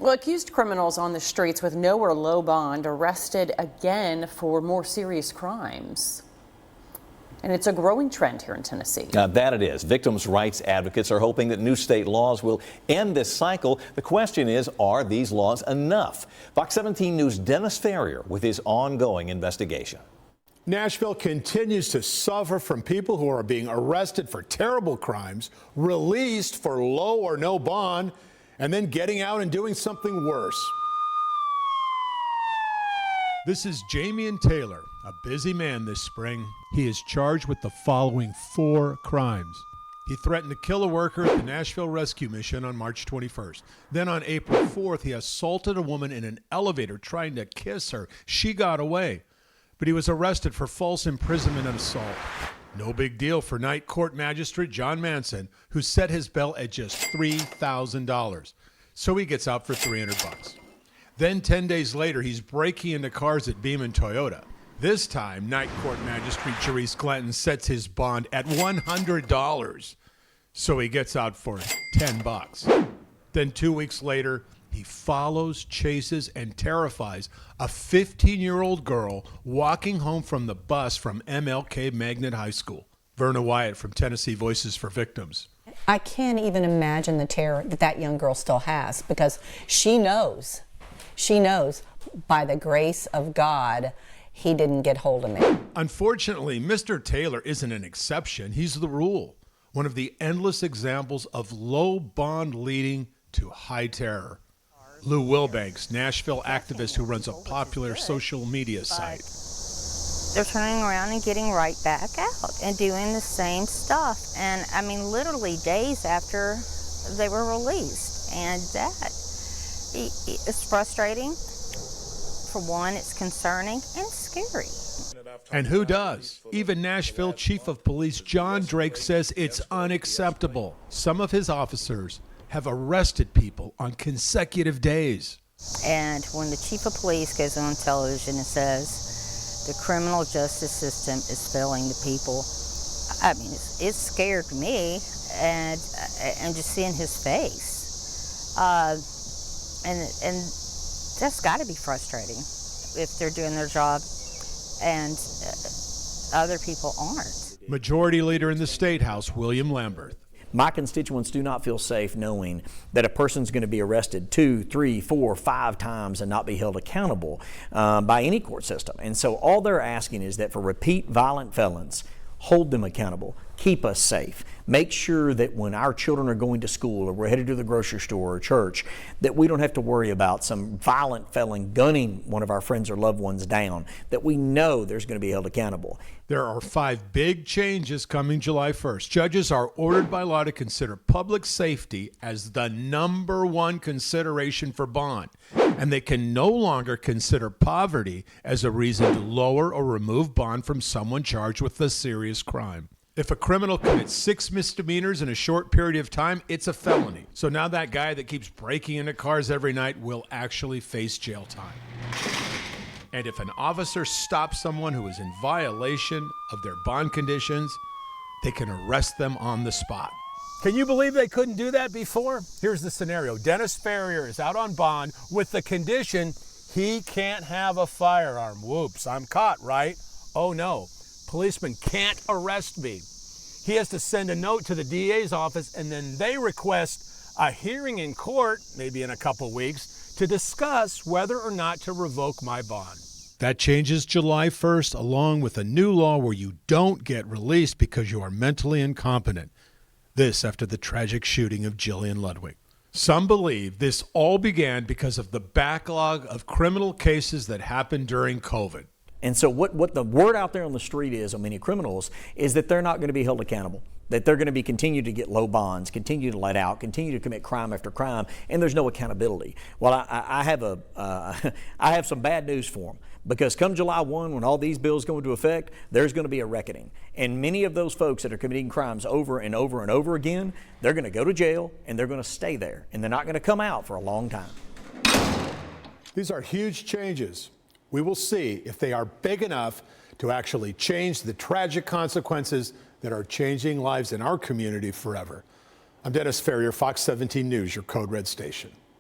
Well, accused criminals on the streets with no or low bond arrested again for more serious crimes. And it's a growing trend here in Tennessee. That it is. Victims' rights advocates are hoping that new state laws will end this cycle. The question is, are these laws enough? Fox 17 News' Dennis Ferrier with his ongoing investigation. Nashville continues to suffer from people who are being arrested for terrible crimes, released for low or no bond, and then getting out and doing something worse. This is Jamian Taylor, a busy man this spring. He is charged with the following 4 crimes. He threatened to kill a worker at the Nashville Rescue Mission on March 21st. Then on April 4th, he assaulted a woman in an elevator trying to kiss her. She got away, but he was arrested for false imprisonment and assault. No big deal for night court magistrate John Manson, who set his bail at just $3,000. So he gets out for $300. Then 10 days later, he's breaking into cars at Beaman Toyota. This time, night court magistrate Jerice Clanton sets his bond at $100. So he gets out for $10. Then 2 weeks later, he follows, chases, and terrifies a 15-year-old girl walking home from the bus from MLK Magnet High School. Verna Wyatt from Tennessee Voices for Victims. I can't even imagine the terror that that young girl still has, because she knows by the grace of God, he didn't get hold of me. Unfortunately, Mr. Taylor isn't an exception. He's the rule. One of the endless examples of low bond leading to high terror. Lou Wilbanks, Nashville activist who runs a popular social media site. They're turning around and getting right back out and doing the same stuff. And I mean, literally days after they were released. And that is frustrating. For one, it's concerning and scary. And who does? Even Nashville Chief of Police John Drake says it's unacceptable. Some of his officers have arrested people on consecutive days. And when the chief of police goes on television and says the criminal justice system is failing the people, I mean, it scared me, and just seeing his face. And that's got to be frustrating if they're doing their job and other people aren't. Majority Leader in the State House, William Lamberth. My constituents do not feel safe knowing that a person's going to be arrested 2, 3, 4, 5 times and not be held accountable by any court system. And so all they're asking is that for repeat violent felons, hold them accountable, keep us safe, make sure that when our children are going to school or we're headed to the grocery store or church, that we don't have to worry about some violent felon gunning one of our friends or loved ones down, that we know there's going to be held accountable. There are 5 big changes coming July 1st. Judges are ordered by law to consider public safety as the #1 consideration for bond, and they can no longer consider poverty as a reason to lower or remove bond from someone charged with a serious crime. If a criminal commits 6 misdemeanors in a short period of time, it's a felony. So now that guy that keeps breaking into cars every night will actually face jail time. And if an officer stops someone who is in violation of their bond conditions, they can arrest them on the spot. Can you believe they couldn't do that before? Here's the scenario. Dennis Ferrier is out on bond with the condition he can't have a firearm. Whoops, I'm caught, right? Oh no, policeman can't arrest me. He has to send a note to the DA's office, and then they request a hearing in court, maybe in a couple weeks, to discuss whether or not to revoke my bond. That changes July 1st, along with a new law where you don't get released because you are mentally incompetent. This after the tragic shooting of Jillian Ludwig. Some believe this all began because of the backlog of criminal cases that happened during COVID. And so what the word out there on the street is on many criminals is that they're not going to be held accountable, that they're going to be continue to get low bonds, continue to let out, continue to commit crime after crime, and there's no accountability. Well, I have some bad news for them, because come July 1, when all these bills go into effect, there's going to be a reckoning. And many of those folks that are committing crimes over and over and over again, they're going to go to jail and they're going to stay there, and they're not going to come out for a long time. These are huge changes. We will see if they are big enough to actually change the tragic consequences that are changing lives in our community forever. I'm Dennis Ferrier, Fox 17 News, your Code Red station.